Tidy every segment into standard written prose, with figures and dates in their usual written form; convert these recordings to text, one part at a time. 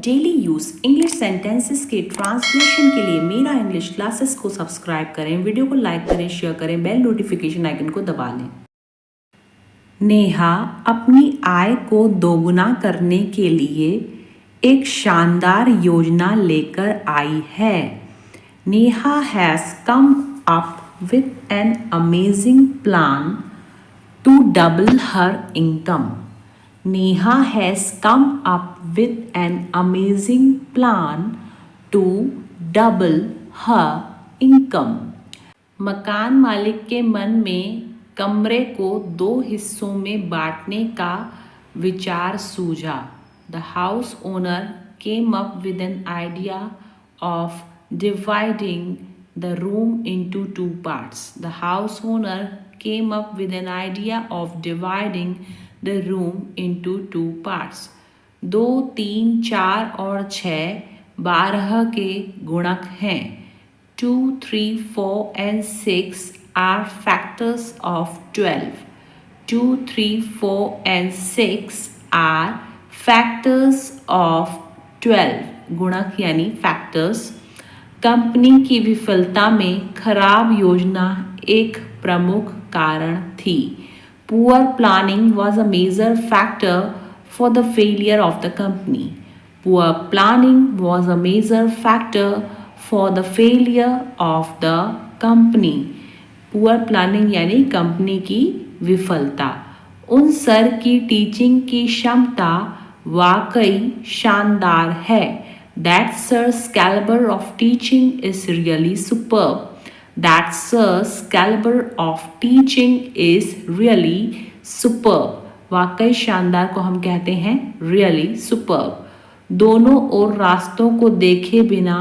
Daily use English sentences के translation के लिए मेरा इंग्लिश क्लासेस को सब्सक्राइब करें, वीडियो को लाइक करें, शेयर करें, बेल नोटिफिकेशन आइकन को दबा लें। नेहा अपनी आय को दोगुना करने के लिए एक शानदार योजना लेकर आई है। Neha has come up with an amazing plan to double her income. Neha has come up with an amazing plan to double her income. मकान मालिक के मन में कमरे को 2 हिस्सों में बांटने का विचार सूझा. The house owner came up with an idea of dividing the room into 2 parts. The house owner came up with an idea of dividing the room into 2 parts. 2, 3, 4 और 6 12 के गुणक हैं. 2, 3, 4 and 6 are factors of 12. 2, 3, 4 and 6 are factors of 12. गुणक यानी factors. Company की विफलता में खराब योजना एक प्रमुख कारण थी. Poor planning was a major factor for the failure of the company. Poor planning was a major factor for the failure of the company. Poor planning यानी कंपनी की विफलता. उन सर की टीचिंग की क्षमता वाकई शानदार है. That sir's caliber of teaching is really superb. That sir's caliber of teaching is really superb. वाकई शानदार को हम कहते हैं really superb. दोनों ओर रास्तों को देखे बिना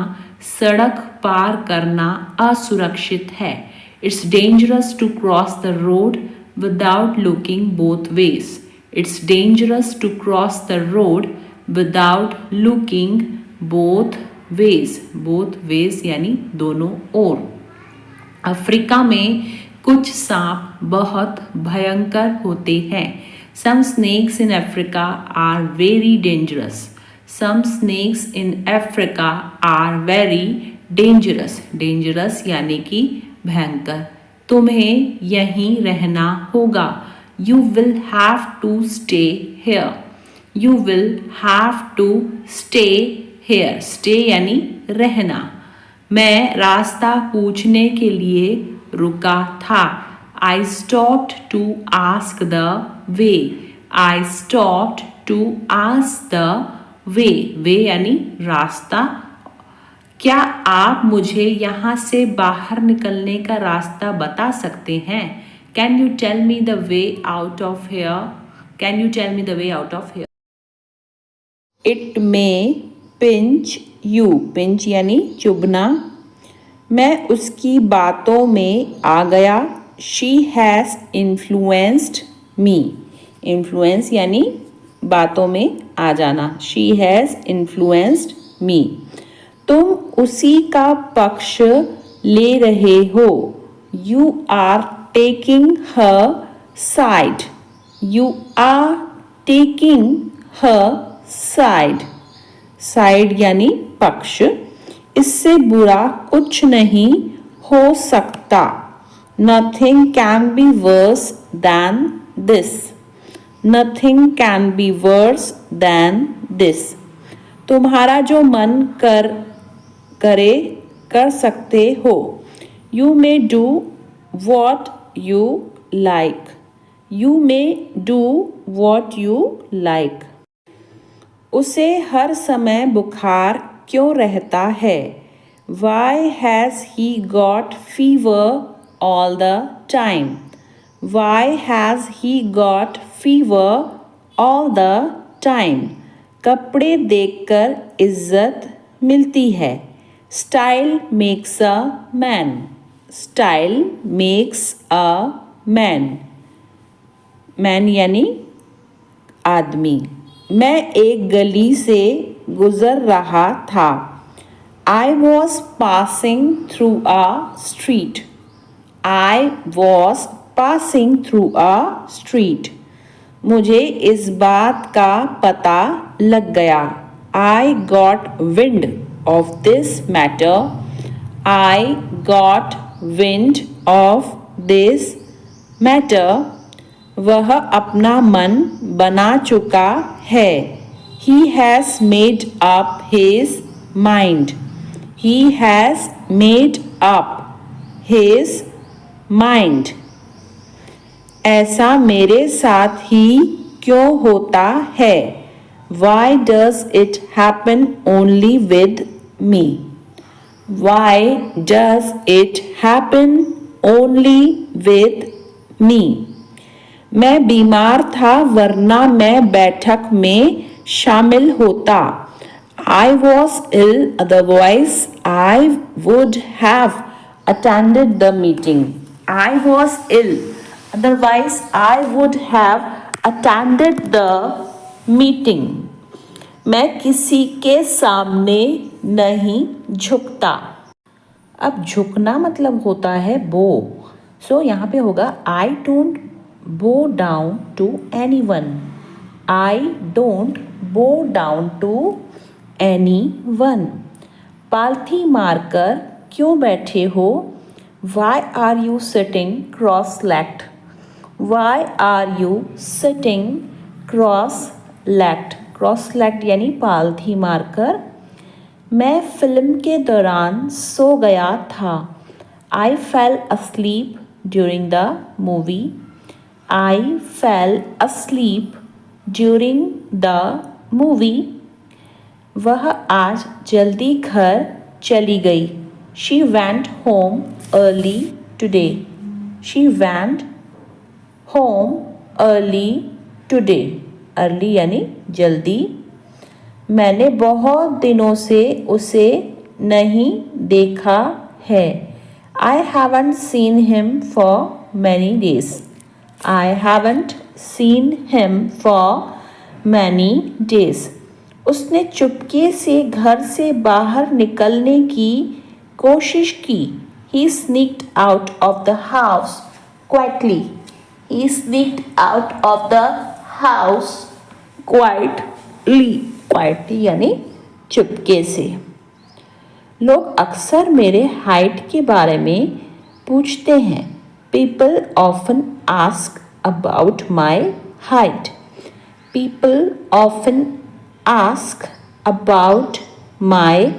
सड़क पार करना असुरक्षित है. It's dangerous to cross the road without looking both ways. It's dangerous to cross the road without looking both ways यानी दोनों ओर. अफ्रीका में कुछ सांप बहुत भयंकर होते हैं. Some snakes in Africa are very dangerous. Some snakes in Africa are very dangerous. Dangerous यानी कि भयंकर. तुम्हें यहीं रहना होगा. You will have to stay here. You will have to stay here. Stay यानी रहना. मैं रास्ता पूछने के लिए रुका था. I stopped to ask the way. I stopped to ask the way. Way यानी रास्ता. क्या आप मुझे यहाँ से बाहर निकलने का रास्ता बता सकते हैं? Can you tell me the way out of here? Can you tell me the way out of here? It may pinch you. Pinch यानी चुभना. मैं उसकी बातों में आ गया. She has influenced me. Influence यानी बातों में आ जाना. She has influenced me. तुम उसी का पक्ष ले रहे हो. You are taking her side. You are taking her side. Side यानी पक्ष. इससे बुरा कुछ नहीं हो सकता. Nothing can be worse than this. Nothing can be worse than this. तुम्हारा जो मन कर सकते हो. You may do what you like. You may do what you like. उसे हर समय बुखार क्यों रहता है? Why has he got fever all the time? Why has he got fever all the time? कपड़े देखकर इज्जत मिलती है. Style makes a man. Style makes a man. Man यानी आदमी. मैं एक गली से गुजर रहा था. I was passing through a street. I was passing through a street. मुझे इस बात का पता लग गया. I got wind of this matter. I got wind of this matter. वह अपना मन बना चुका है. He has made up his mind. He has made up his mind. ऐसा मेरे साथ ही क्यों होता है? Why does it happen only with me? Why does it happen only with me? मैं बीमार था वरना मैं बैठक में शामिल होता. I was ill, otherwise I would have attended the meeting. I was ill, otherwise I would have attended the meeting. मैं किसी के सामने नहीं झुकता. अब झुकना मतलब होता है बो. सो यहाँ पे होगा I don't bow down to anyone. I don't bow down to anyone. पालथी मारकर क्यों बैठे हो? Why are you sitting cross-legged? Why are you sitting cross-legged? Cross-legged यानी पालथी मारकर. मैं फिल्म के दौरान सो गया था. I fell asleep during the movie. I fell asleep during the movie. वह आज जल्दी घर चली गई. She went home early today. She went home early today. Early यानी जल्दी. मैंने बहुत दिनों से उसे नहीं देखा है. I haven't seen him for many days. I haven't seen him for many days. उसने चुपके से घर से बाहर निकलने की कोशिश की. He sneaked out of the house quietly. He sneaked out of the house quietly. Quietly यानी चुपके से. लोग अक्सर मेरे हाइट के बारे में पूछते हैं. People often ask about my height. People often ask about my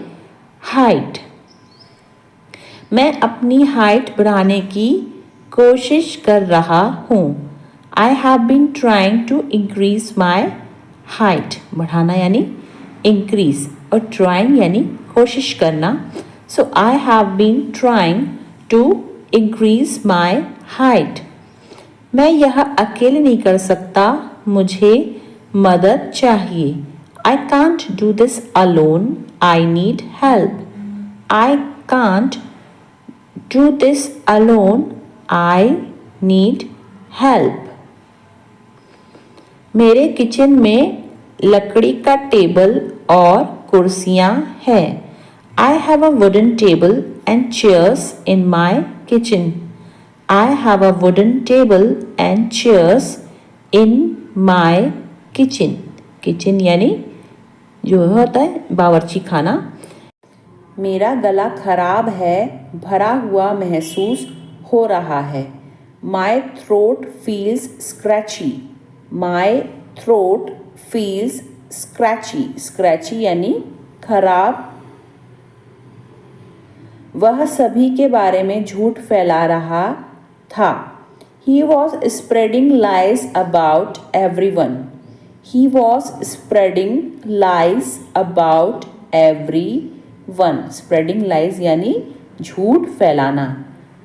height. मैं अपनी हाइट बढ़ाने की कोशिश कर रहा हूँ. I have been trying to increase my height. बढ़ाना यानी increase और trying यानी कोशिश करना. So I have been trying to increase my height. मैं यह अकेले नहीं कर सकता. मुझे मदद चाहिए. I can't do this alone. I need help. I can't do this alone. I need help. मेरे किचन में लकड़ी का टेबल और कुर्सियाँ हैं. I have a wooden table and chairs in my kitchen. I have a wooden table and chairs in my kitchen. Kitchen यानी जो होता है बावर्ची खाना. मेरा गला खराब है. भरा हुआ महसूस हो रहा है. My throat feels scratchy. My throat feels scratchy. Scratchy यानी खराब. वह सभी के बारे में झूठ फैला रहा था. He was spreading lies about everyone. He was spreading lies about everyone. Spreading lies यानी झूठ फैलाना.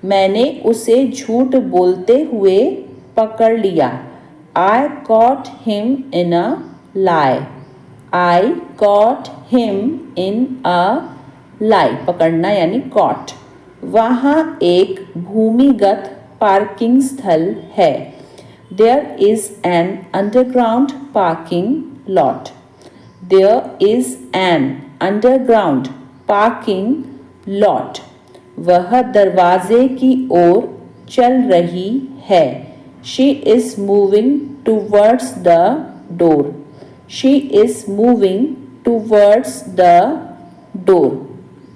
मैंने उसे झूठ बोलते हुए पकड़ लिया. I caught him in a lie. I caught him in a lie. पकड़ना यानी caught. वहाँ एक भूमिगत पार्किंग स्थल है. There is an underground parking lot. There is an underground parking lot. वह दरवाजे की ओर चल रही है. She is moving towards the door. She is moving towards the door,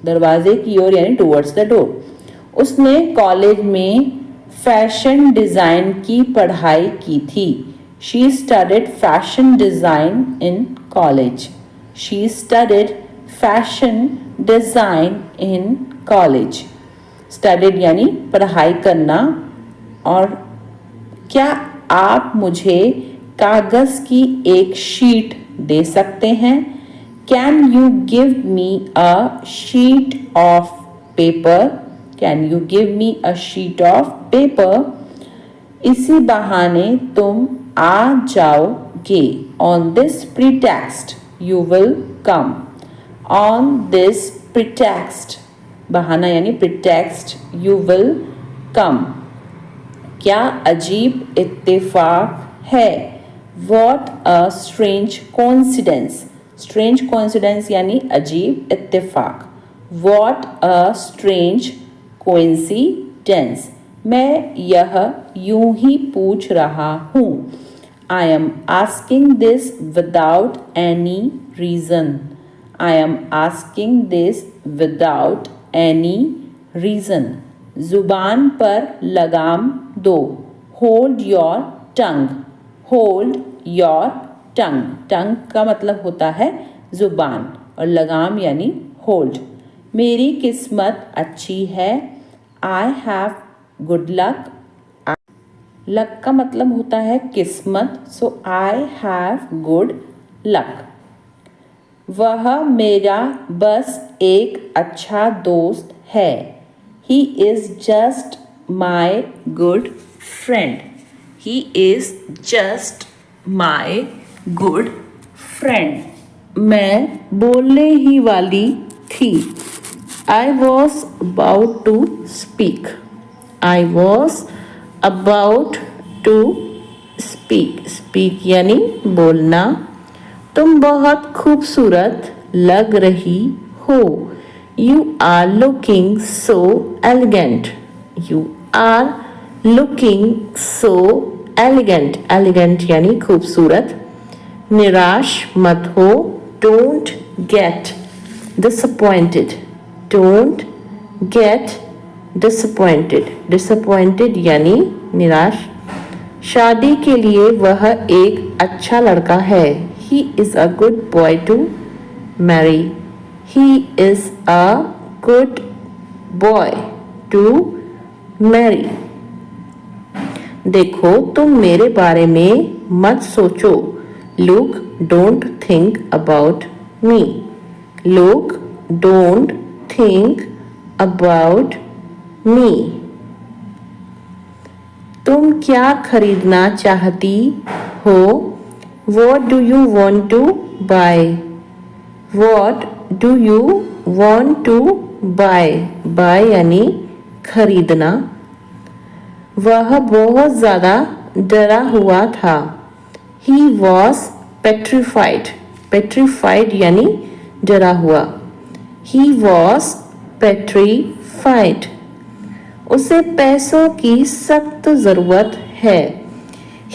दरवाजे की ओर यानी टूवर्ड्स द डोर। उसने कॉलेज में फैशन डिज़ाइन की पढ़ाई की थी। She studied fashion design in college. She studied fashion design in college. Studied यानी पढ़ाई करना। और क्या आप मुझे कागज़ की एक शीट दे सकते हैं? Can you give me a sheet of paper? Can you give me a sheet of paper? इसी बहाने तुम आ जाओगे। On this pretext you will come. On this pretext, बहाना यानी प्रीटेक्स्ट, यू विल कम। क्या अजीब इत्तेफाक है। What a strange coincidence. Strange coincidence यानी अजीब इत्तेफाक। What a strange coincidence. मैं यह यूं ही पूछ रहा हूँ। I am asking this without any reason. I am asking this without any reason. जुबान पर लगाम दो। Hold your tongue. Hold your tongue. Tongue का मतलब होता है जुबान और लगाम यानी होल्ड। मेरी किस्मत अच्छी है। I have good luck. Luck का मतलब होता है किस्मत, सो आई हैव गुड लक। वह मेरा बस एक अच्छा दोस्त है। He is just my good friend. He is just my good friend. मैं बोलने ही वाली थी। I was about to speak. I was about to speak. Speak यानी बोलना। तुम बहुत खूबसूरत लग रही हो। You are looking so elegant. You are looking so elegant. Elegant यानी खूबसूरत। निराश मत हो। Don't get disappointed. Don't get disappointed. Disappointed यानी निराश। शादी के लिए वह एक अच्छा लड़का है। He is a good boy to marry. He is a good boy to marry. देखो तुम मेरे बारे में मत सोचो। Look, don't think about me. Look, don't think about me. तुम क्या खरीदना चाहती हो? What do you want to buy? What do you want to buy? Buy यानी खरीदना। वह बहुत ज़्यादा डरा हुआ था। He was petrified. Petrified यानी डरा हुआ। He was petrified. उसे पैसों की सख्त ज़रूरत है।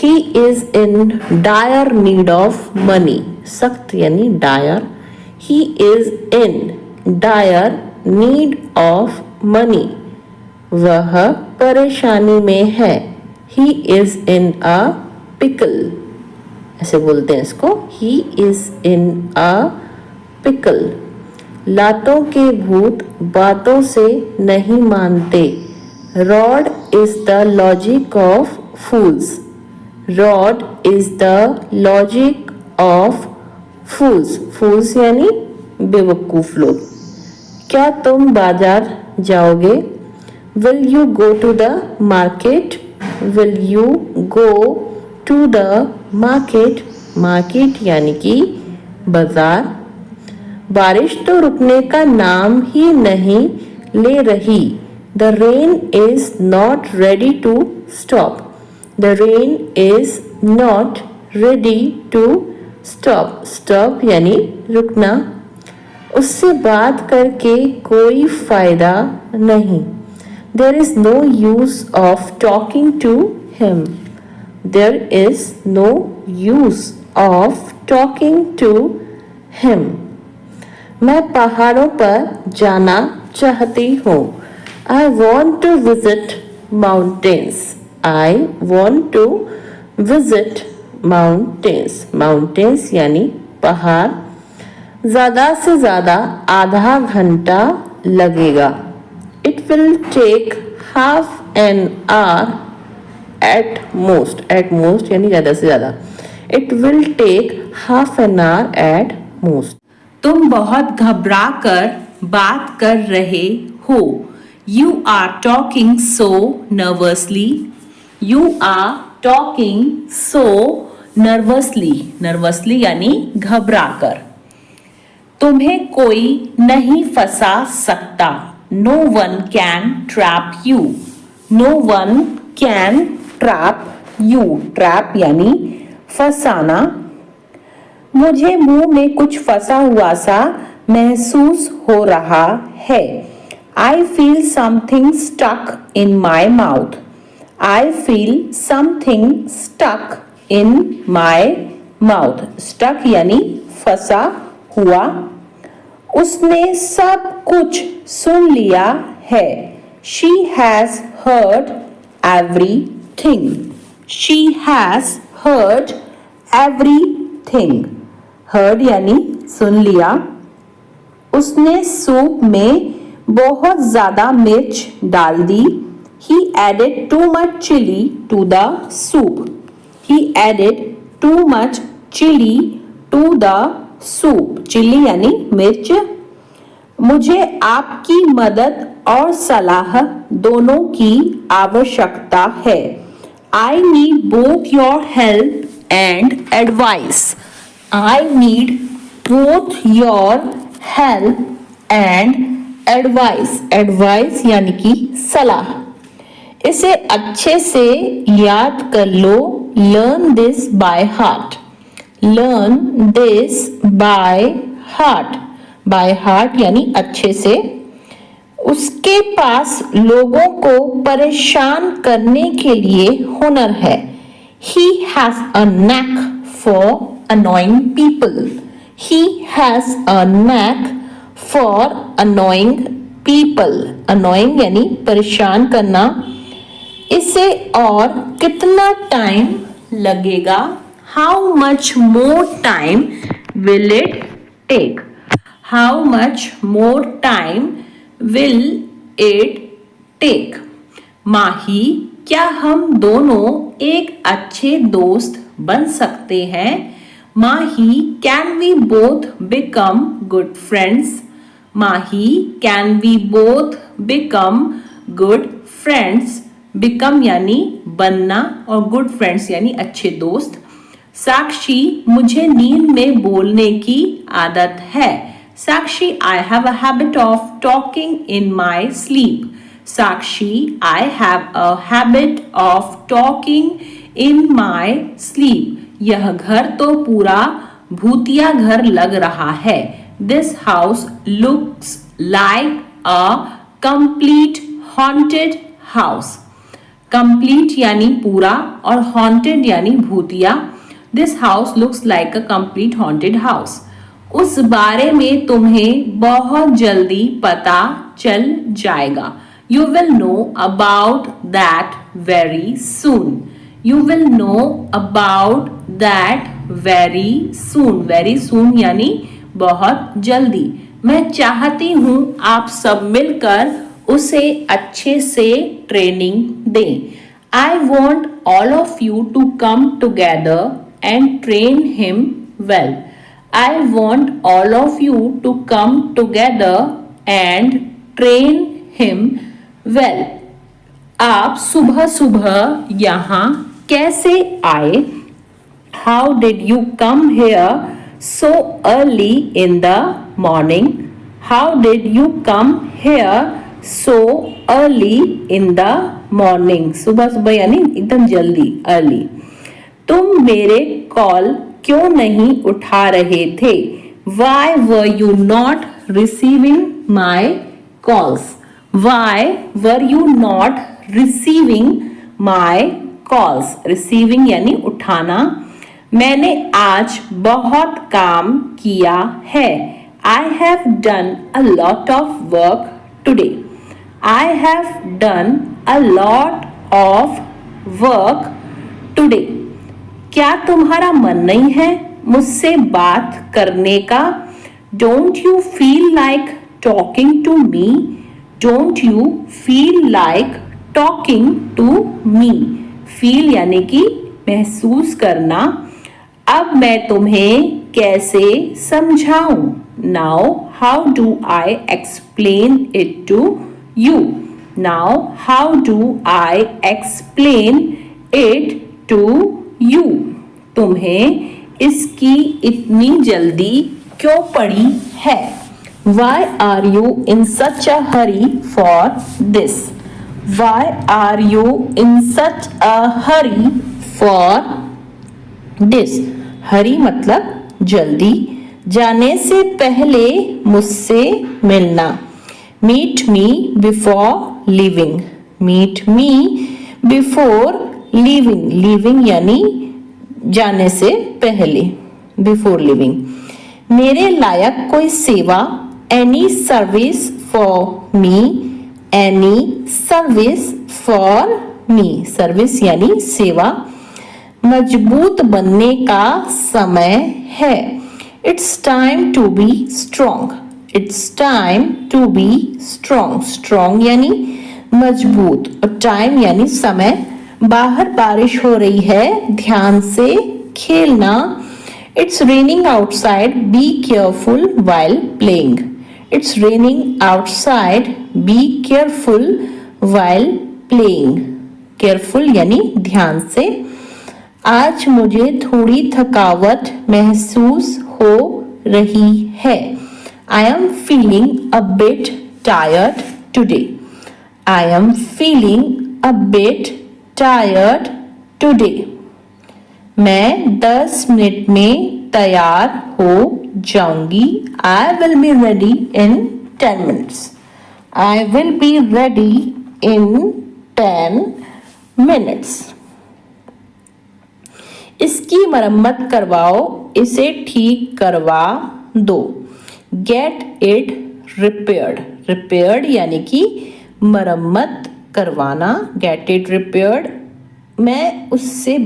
He is in dire need of money. सख्त यानी dire. He is in dire need of money. वह परेशानी में है। He is in a pickle. ऐसे बोलते हैं इसको। He is in a pickle. लातों के भूत बातों से नहीं मानते। Rod is the logic of fools. Rod is the logic of fools. Fools यानी बेवकूफ लोग। क्या तुम बाजार जाओगे? Will you go to the market? Will you go to the market? Market यानी कि बाजार। बारिश तो रुकने का नाम ही नहीं ले रही। The rain is not ready to stop. The rain is not ready to stop. Stop यानी रुकना। उससे बात करके कोई फायदा नहीं। There is no use of talking to him. There is no use of talking to him. मैं पहाड़ों पर जाना चाहती हूँ. I want to visit mountains. I want to visit mountains. Mountains यानी पहाड़. ज़्यादा से ज़्यादा आधा घंटा लगेगा. It will take half an hour at most. At most यानी ज़्यादा से ज़्यादा. It will take half an hour at most. तुम बहुत घबरा कर बात कर रहे हो. You are talking so nervously. You are talking so nervously. Nervously यानी घबरा कर. तुम्हें कोई नहीं फंसा सकता. No one can trap you. No one can trap you. Trap यानी फंसाना. मुझे मुंह में कुछ फंसा हुआ सा महसूस हो रहा है. I feel something stuck in my mouth. I feel something stuck in my mouth. Stuck यानी फंसा हुआ. उसने सब कुछ सुन लिया है. She has heard everything. She has heard everything. Heard यानी सुन लिया. उसने सूप में बहुत ज़्यादा मिर्च डाल दी. He added too much chili to the soup. He added too much chili to the soup. Chili यानी मिर्च. मुझे आपकी मदद और सलाह दोनों की आवश्यकता है. I need both your help and advice. I need both your help and advice. Advice यानी कि सलाह. इसे अच्छे से याद कर लो. Learn this by heart. Learn this by heart. By heart यानी अच्छे से. उसके पास लोगों को परेशान करने के लिए हुनर है. He has a knack for annoying people. He has a knack for annoying people. Annoying यानी परेशान करना. इसे और कितना टाइम लगेगा? How much more time will it take? How much more time will it take? माही, क्या हम दोनों एक अच्छे दोस्त बन सकते हैं? माही, can we both become good friends? Mahi, can we both become good friends? Become यानी बनना और good friends यानी अच्छे दोस्त. साक्षी, मुझे नींद में बोलने की आदत है. साक्षी, I have a habit of talking in my sleep. Sakshi, I have a habit of talking in my sleep. यह घर तो पूरा भूतिया घर लग रहा है. This house looks like a complete haunted house. Complete यानी पूरा और haunted यानी भूतिया. This house looks like a complete haunted house. उस बारे में तुम्हें बहुत जल्दी पता चल जाएगा. You will know about that very soon. You will know about that very soon. Very soon यानी बहुत जल्दी. मैं चाहती हूँ आप सब मिलकर उसे अच्छे से ट्रेनिंग दें. I want all of you to come together and train him well. I want all of you to come together and train him well. आप सुबह सुबह यहाँ कैसे आए? How did you come here so early in the morning? How did you come here so early in the morning? सुबह सुबह यानी एकदम जल्दी, early. तुम मेरे कॉल क्यों नहीं उठा रहे थे? Why were you not receiving my calls? Why were you not receiving my calls? Receiving यानी उठाना. मैंने आज बहुत काम किया है. I have done a lot of work today. I have done a lot of work today. क्या तुम्हारा मन नहीं है मुझसे बात करने का? Don't you feel like talking to me? Don't you feel like talking to me? Feel यानी कि महसूस करना. अब मैं तुम्हें कैसे समझाऊं? Now how do I explain it to you? Now how do I explain it to you? तुम्हें इसकी इतनी जल्दी क्यों पड़ी है? Why are you in such a hurry for this? Why are you in such a hurry for this? हरी मतलब जल्दी. जाने से पहले मुझसे मिलना. Meet me before leaving. Meet me before leaving. Leaving यानी जाने से पहले. Before leaving. मेरे लायक कोई सेवा. Any service for me. Any service for me. Service यानी सेवा. मजबूत बनने का समय है. It's time to be strong. It's time to be strong. Strong यानी मजबूत और time यानी समय. बाहर बारिश हो रही है, ध्यान से खेलना. It's raining outside. Be careful while playing. It's raining outside. Be careful while playing. Careful यानी ध्यान से. आज मुझे थोड़ी थकावट महसूस हो रही है. I am feeling a bit tired today. I am feeling a bit tired today. मैं 10 मिनट में तैयार हो जाऊंगी. I will be ready in 10 minutes. I will be ready in 10 minutes. इसकी मरम्मत करवाओ. इसे ठीक करवा दो. Get it repaired. Repaired यानी कि मरम्मत करवाना. Get it repaired. मैं उससे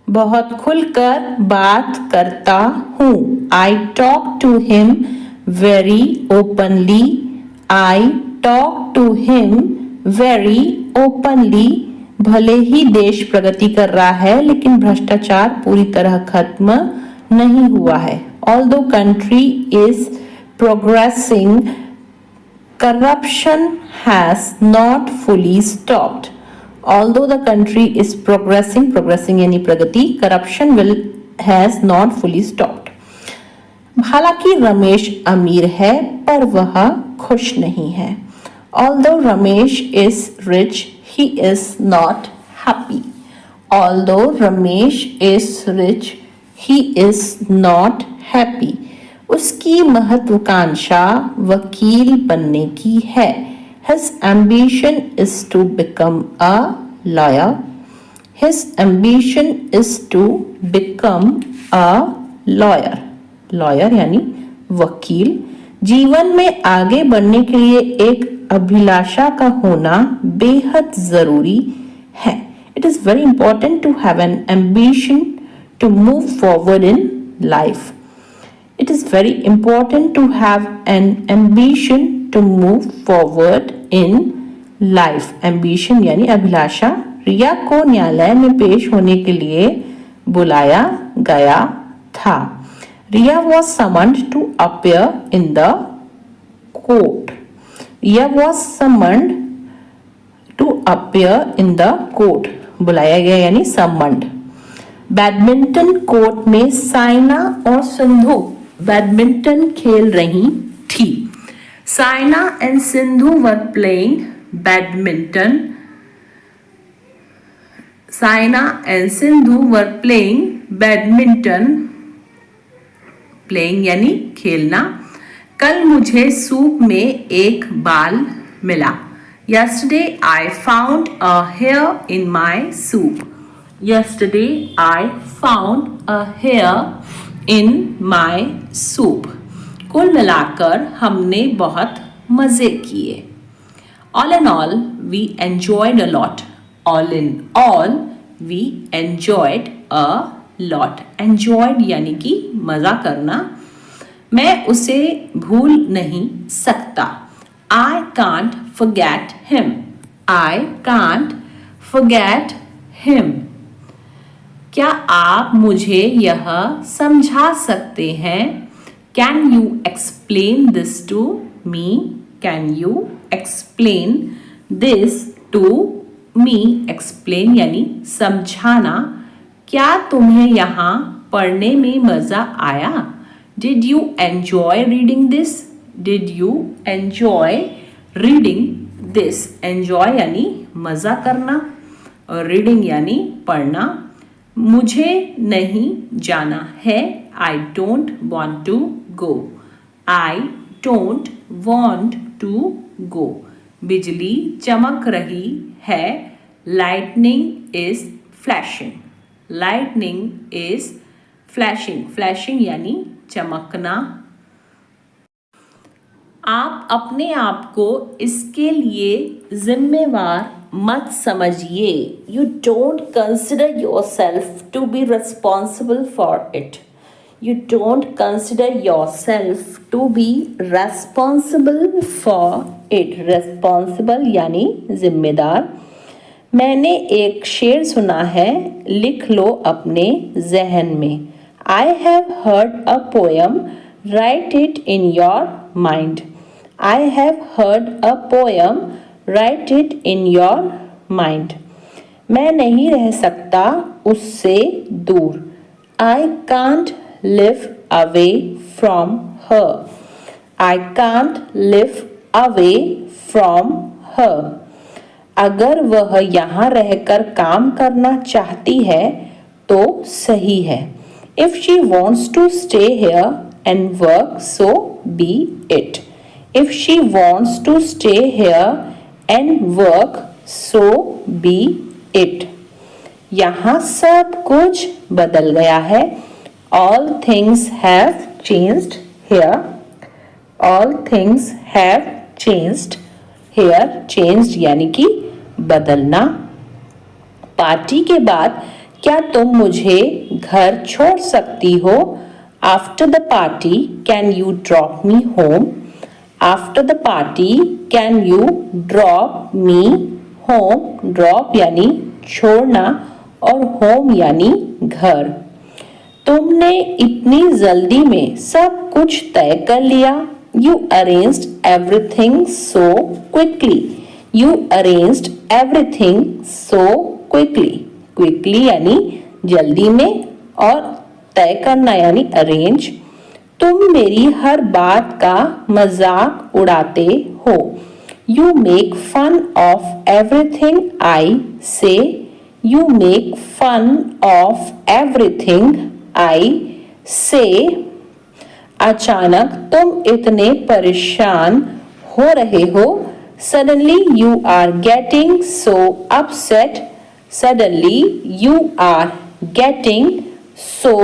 बहुत खुलकर बात करता हूँ. I talk to him very openly. I talk to him very openly. भले ही देश प्रगति कर रहा है लेकिन भ्रष्टाचार पूरी तरह खत्म नहीं हुआ है. Although country is progressing, corruption has not fully stopped. Although the country is progressing, progressing यानी प्रगति, corruption has not fully stopped. हालांकि रमेश अमीर है पर वह खुश नहीं है. Although Ramesh is rich, he is not happy. Although Ramesh is rich, he is not happy. उसकी महत्वाकांक्षा वकील बनने की है. His ambition is to become a lawyer. His ambition is to become a lawyer. Lawyer यानी वकील. जीवन में आगे बढ़ने के लिए एक अभिलाषा का होना बेहद जरूरी है. It is very important to have an ambition to move forward in life. It is very important to have an ambition to move forward in life. Ambition यानी अभिलाषा. रिया को न्यायालय में पेश होने के लिए बुलाया गया था. Riya was summoned to appear in the court. Riya was summoned to appear in the court. बुलाया गया यानी summoned. बैडमिंटन कोर्ट में साइना और सिंधु बैडमिंटन खेल रही थी. Saina and Sindhu were playing badminton. Saina and Sindhu were playing badminton. Playing यानी खेलना. कल मुझे सूप में एक बाल मिला. Yesterday I found a hair in my soup. Yesterday I found a hair in my soup. कुल मिलाकर हमने बहुत मजे किए। All in all, we enjoyed a lot. All in all, we enjoyed a lot. Enjoyed यानी कि मजा करना। मैं उसे भूल नहीं सकता। I can't forget him. I can't forget him. क्या आप मुझे यह समझा सकते हैं? Can you explain this to me? Can you explain this to me? Explain यानी समझाना। क्या तुम्हें यहाँ पढ़ने में मज़ा आया? Did you enjoy reading this? Did you enjoy reading this? Enjoy यानी मज़ा करना और reading यानी पढ़ना। मुझे नहीं जाना है। I don't want to go. I don't want to go. बिजली चमक रही है। Lightning is flashing. Lightning is flashing. Flashing यानी चमकना। आप अपने आप को इसके लिए जिम्मेवार मत समझिए। You don't consider yourself to be responsible for it. You don't consider yourself to be responsible for it. Responsible यानी जिम्मेदार। मैंने एक शेर सुना है, लिख लो अपने जहन में। I have heard a poem, write it in your mind. I have heard a poem, write it in your mind. मैं नहीं रह सकता उससे दूर। I can't live away from her. I can't live away from her. अगर वह यहाँ रहकर काम करना चाहती है तो सही है। If she wants to stay here and work, so be it. If she wants to stay here and work, so be it. यहाँ सब कुछ बदल गया है। All things have changed here. All things have changed here. Changed यानी कि बदलना। Party के बाद क्या तुम मुझे घर छोड़ सकती हो? After the party, can you drop me home? After the party, can you drop me home? Drop यानी छोड़ना और home यानी घर। तुमने इतनी जल्दी में सब कुछ तय कर लिया। You arranged everything so quickly. You arranged everything so quickly. Quickly यानी जल्दी में और तय करना यानी arrange। तुम मेरी हर बात का मजाक उड़ाते हो। You make fun of everything I say. You make fun of everything I say. अचानक तुम इतने परेशान हो रहे हो। Suddenly you are getting so upset. Suddenly you are getting so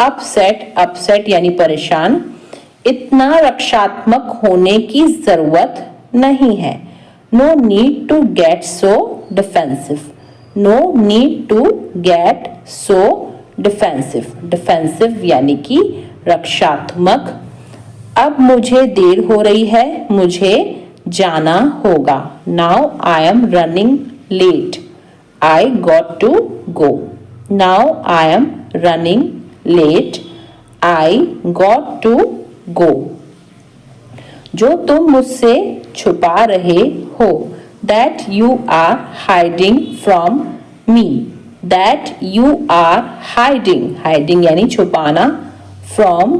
upset. Upset यानी परेशान। इतना रक्षात्मक होने की जरूरत नहीं है। No need to get so defensive. No need to get so defensive. Defensive यानी कि रक्षात्मक। अब मुझे देर हो रही है, मुझे जाना होगा। Now I am running late. I got to go. Now I am running late. I got to go. जो तुम मुझसे छुपा रहे हो। That you are hiding from me. That you are hiding. Hiding यानी छुपाना। From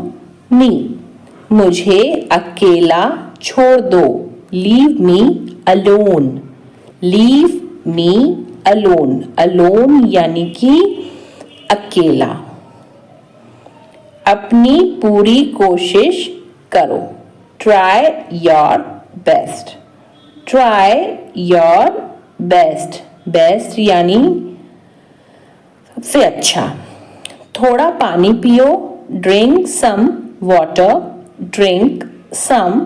me. मुझे अकेला छोड़ दो। Leave me alone. Leave me alone. Alone यानी कि अकेला। अपनी पूरी कोशिश करो। Try your best. Try your best. Best यानी सबसे अच्छा। थोड़ा पानी पियो। Drink some water. Drink some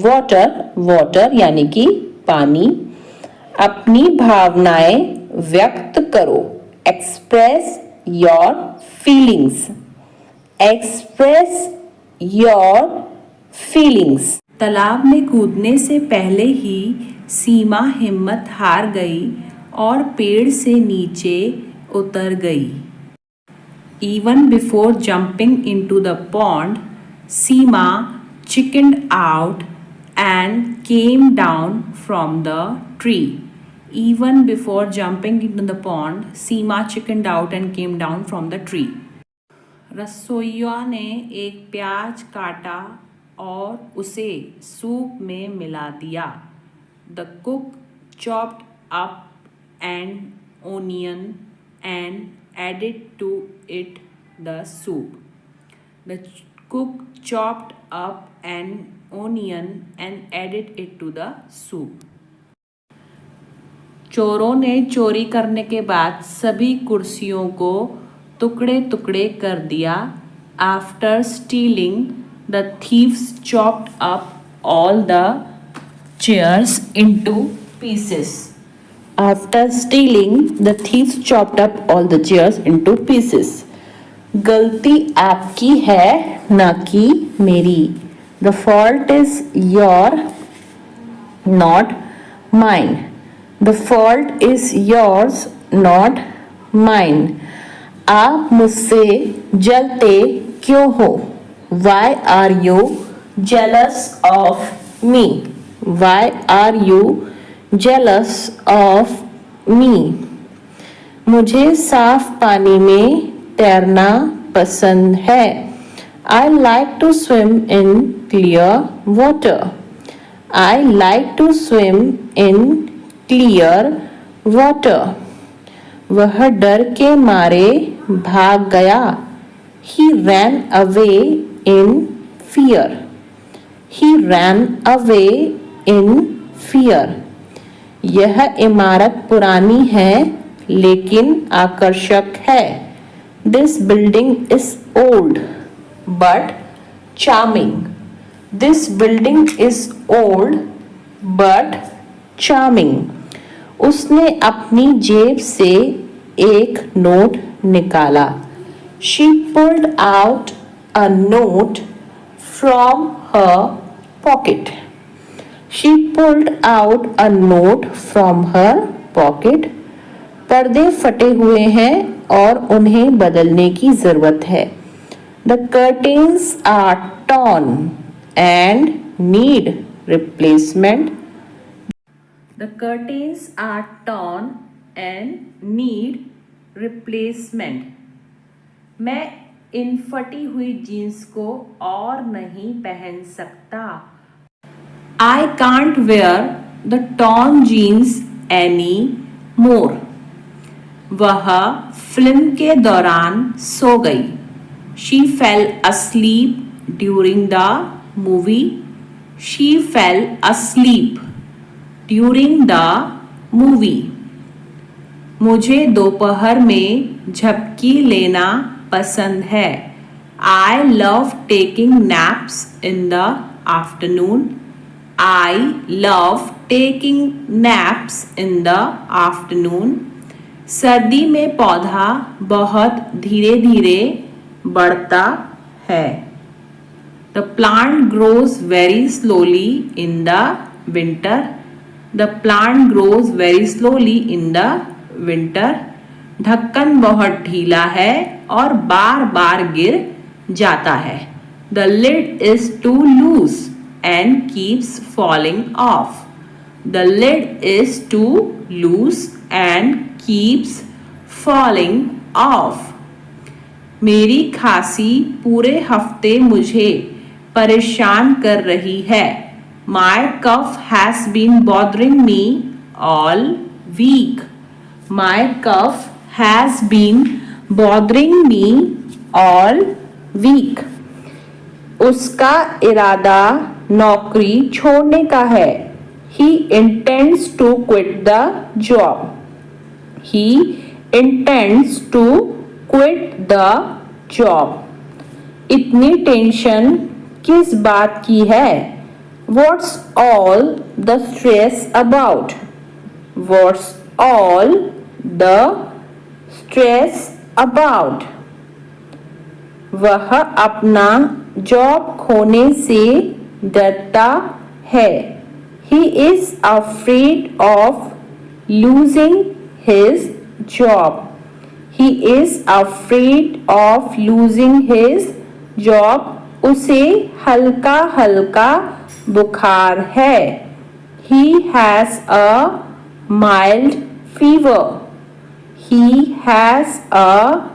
water यानी कि पानी। अपनी भावनाएं व्यक्त करो, express your feelings, express your feelings. तालाब में कूदने से पहले ही सीमा हिम्मत हार गई और पेड़ से नीचे उतर गई। Even before jumping into the pond, Seema chickened out and came down from the tree. Even before jumping into the pond, Seema chickened out and came down from the tree. रसोइया ने एक प्याज काटा और उसे सूप में मिला दिया। The cook chopped up an onion and added to it the soup. The cook chopped up an onion and added it to the soup. चोरों ने चोरी करने के बाद सभी कुर्सियों को टुकड़े टुकड़े कर दिया। After stealing, the thieves chopped up all the chairs into pieces. After stealing, the thieves chopped up all the chairs into pieces. गलती आपकी है ना कि मेरी. The fault is your, not mine. The fault is yours, not mine. आप मुझसे जलते क्यों हो? Why are you jealous of me? Why are you jealous of me? मुझे साफ पानी में तैरना पसंद है। I like to swim in clear water. I like to swim in clear water. वह डर के मारे भाग गया। He ran away in fear. He ran away in fear. यह इमारत पुरानी है लेकिन आकर्षक है। This building is old but charming. This building is old but charming. उसने अपनी जेब से एक नोट निकाला। She pulled out a note from her pocket. She pulled out a note from her pocket. पर्दे फटे हुए हैं और उन्हें बदलने की जरूरत है। The curtains are torn and need replacement. The curtains are torn and need replacement. मैं इन फटी हुई जीन्स को और नहीं पहन सकता। I can't wear the torn jeans anymore. वह फिल्म के दौरान सो गई। She fell asleep during the movie. She fell asleep during the movie. मुझे दोपहर में झपकी लेना पसंद है। I love taking naps in the afternoon. I love taking naps in the afternoon. सर्दी में पौधा बहुत धीरे धीरे बढ़ता है। The plant grows very slowly in the winter. The plant grows very slowly in the winter. ढक्कन बहुत ढीला है और बार बार गिर जाता है। The lid is too loose and keeps falling off. The lid is too loose and keeps falling off. मेरी खांसी पूरे हफ्ते मुझे परेशान कर रही है। My cough has been bothering me all week. My cough has been bothering me all week. उसका इरादा नौकरी छोड़ने का है। He intends to quit the job. He intends to quit the job. इतनी टेंशन किस बात की है? What's all the stress about? What's all the stress about? वह अपना जॉब खोने से डरता है. He is afraid of losing his job. He is afraid of losing his job. उसे हल्का हल्का बुखार है. He has a mild fever. He has a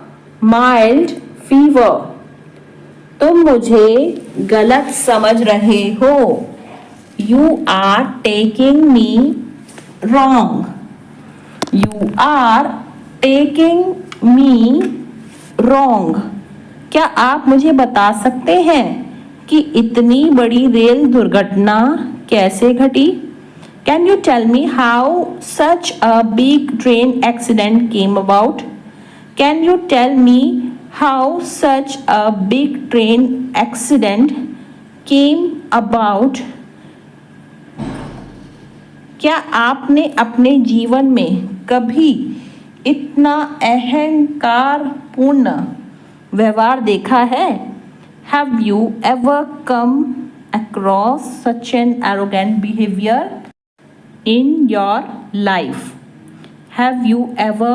mild fever. तुम मुझे गलत समझ रहे हो. You are taking me wrong. You are taking me wrong. क्या आप मुझे बता सकते हैं कि इतनी बड़ी रेल दुर्घटना कैसे घटी? Can you tell me how such a big train accident came about? Can you tell me how such a big train accident came about? क्या आपने अपने जीवन में कभी इतना अहंकारपूर्ण व्यवहार देखा है? Have you ever come across such an arrogant behavior in your life? Have you ever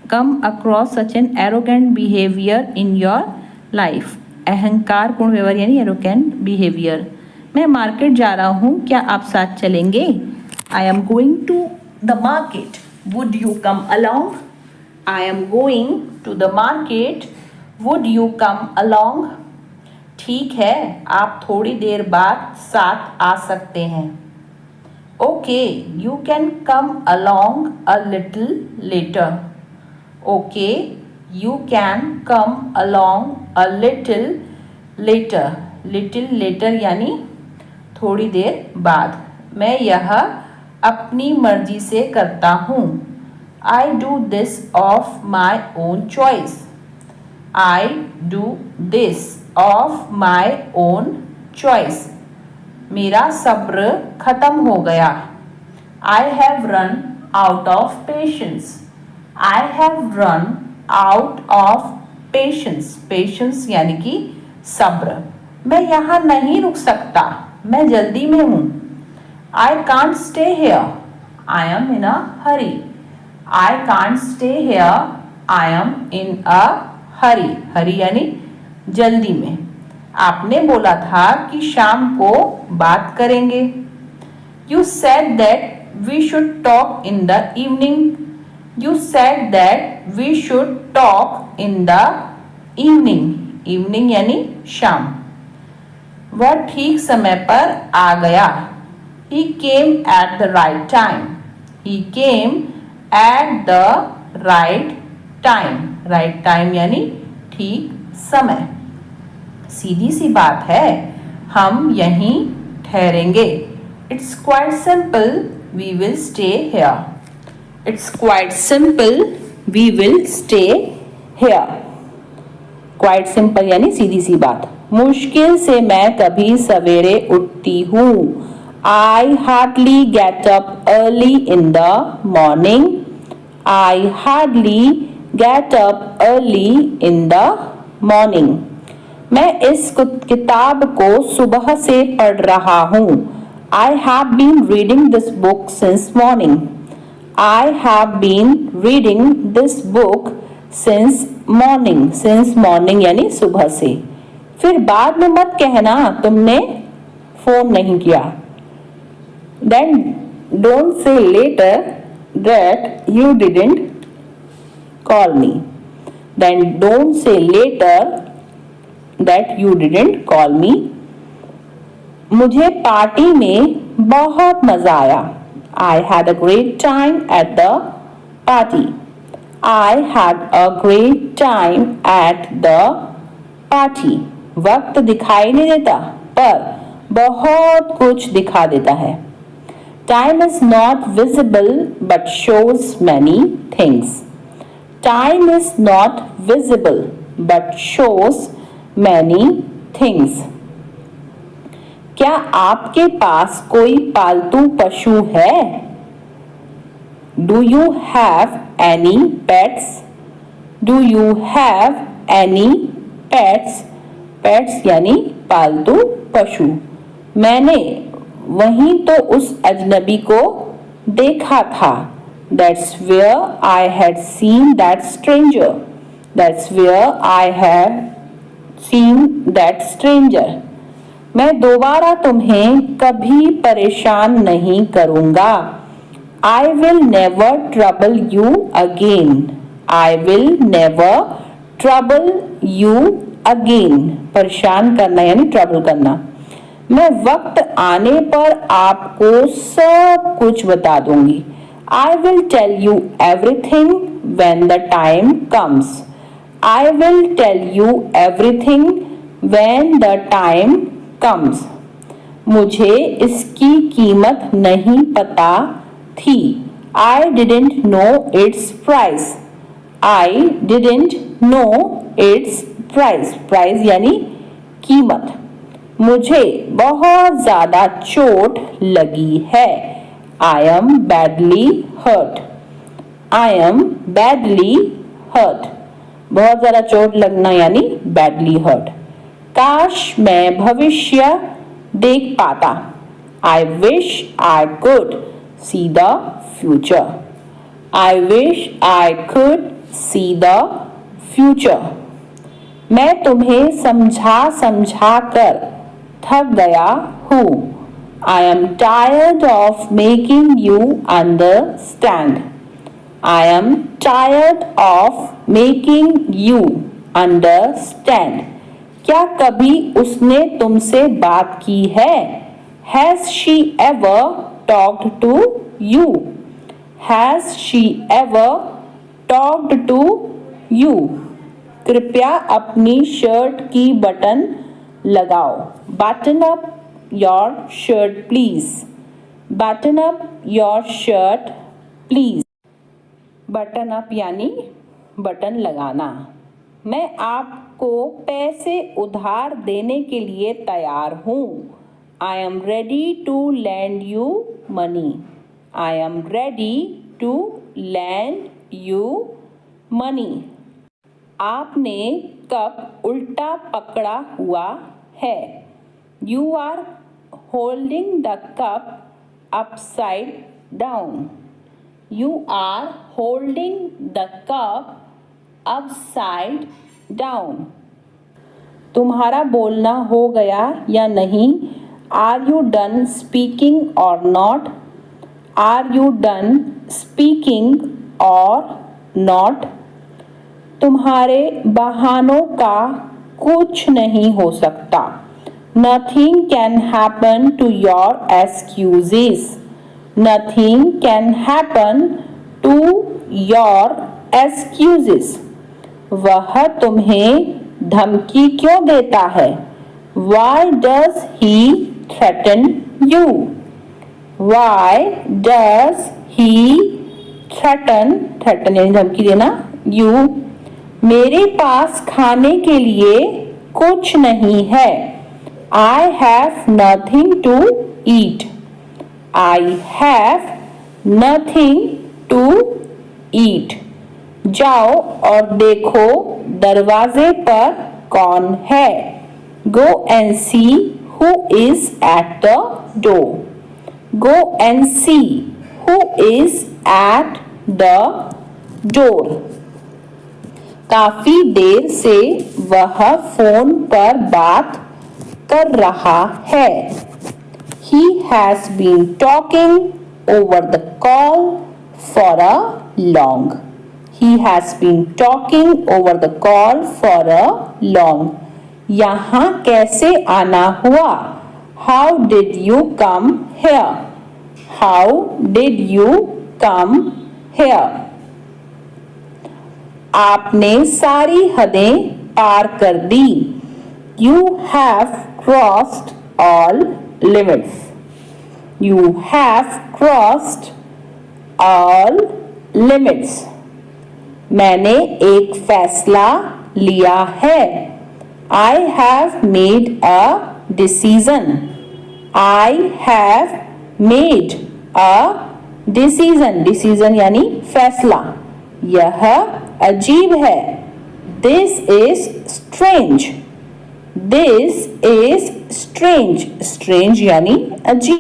come across such an arrogant behavior in your life? अहंकारपूर्ण व्यवहार यानी arrogant behavior. मैं मार्केट जा रहा हूँ, क्या आप साथ चलेंगे? I am going to the market. Would you come along? I am going to the market. Would you come along? ठीक है, आप थोड़ी देर बाद साथ आ सकते हैं. Okay, you can come along a little later. Okay, you can come along a little later. Little later यानी थोड़ी देर बाद. मैं यह अपनी मर्जी से करता हूँ. I do this of my own choice. I do this of my own choice. मेरा सब्र खत्म हो गया. I have run out of patience. I have run out of patience. Patience यानी कि सब्र. मैं यहाँ नहीं रुक सकता, मैं जल्दी में हूँ. I can't stay here. I am in a hurry. I can't stay here. I am in a hurry. Hurry यानी जल्दी में. आपने बोला था कि शाम को बात करेंगे. You said that we should talk in the evening. You said that we should talk in the evening. Evening यानी शाम. वह ठीक समय पर आ गया. He came at the right time. He came at the right time. Right time यानी ठीक समय. सीधी सी बात है, हम यहीं ठहरेंगे. It's quite simple. We will stay here. It's quite simple. We will stay here. Quite simple यानी सीधी सी बात. मुश्किल से मैं कभी सवेरे उठती हूँ. I hardly get up early in the morning. I hardly get up early in the morning. मैं इस किताब को सुबह से पढ़ रहा हूँ. I have been reading this book since morning. I have been reading this book since morning. Since morning यानी सुबह से. फिर बाद में मत कहना तुमने फोन नहीं किया. Then don't say later that you didn't call me. Then don't say later that you didn't call me. मुझे पार्टी में बहुत मजा आया. I had a great time at the party. I had a great time at the party. वक्त दिखाई नहीं देता पर बहुत कुछ दिखा देता है. Time is not visible but shows many things. Time is not visible but shows many things. क्या आपके पास कोई पालतू पशु है? Do you have any pets? Do you have any pets? Pets यानी पालतू पशु। मैंने वहीं तो उस अजनबी को देखा था। That's where I had seen that stranger. That's where I had seen that stranger. मैं दोबारा तुम्हें कभी परेशान नहीं करूँगा। I will never trouble you again. I will never trouble you again. परेशान करना यानी ट्रबल करना। मैं वक्त आने पर आपको सब कुछ बता दूंगी। I will tell you everything when the time comes. I will tell you everything when the time comes. मुझे इसकी कीमत नहीं पता थी। I didn't know its price. I didn't know its price. Price यानी कीमत। मुझे बहुत ज़्यादा चोट लगी है। I am badly hurt. I am badly hurt. बहुत ज़्यादा चोट लगना यानी badly hurt. काश मैं भविष्य देख पाता। I wish I could see the future. I wish I could see the future. मैं तुम्हें समझा कर थक गया हूँ। I am tired of making you understand. I am tired of making you understand. क्या कभी उसने तुमसे बात की है? Has she ever talked to you? Has she ever talked to you? कृपया अपनी शर्ट की बटन लगाओ। Button up your shirt please. Button up your shirt please. Button up यानी बटन लगाना। मैं आपको पैसे उधार देने के लिए तैयार हूँ। I am ready to lend you money. I am ready to lend you money. आपने कप उल्टा पकड़ा हुआ है। You are holding the cup upside down. You are holding the cup upside down. तुम्हारा बोलना हो गया या नहीं? Are you done speaking or not? Are you done speaking or not? तुम्हारे बहानों का कुछ नहीं हो सकता। Nothing can happen to your excuses. Nothing can happen to your excuses. वह तुम्हें धमकी क्यों देता है? Why does he threaten you? Why does he threaten यानी धमकी देना you? मेरे पास खाने के लिए कुछ नहीं है। I have nothing to eat. I have nothing to eat. जाओ और देखो दरवाजे पर कौन है। Go and see who is at the door. Go and see who is at the door. काफी देर से वह फोन पर बात कर रहा है। He has been talking over the call for a long. He has been talking over the call for a long. यहाँ कैसे आना हुआ? How did you come here? How did you come here? आपने सारी हदें पार कर दी। You have crossed all limits. You have crossed all limits. मैंने एक फैसला लिया है। I have made a decision. I have made a decision. Decision यानी फैसला. यह अजीब है. This is strange. This is strange. Strange यानी अजीब.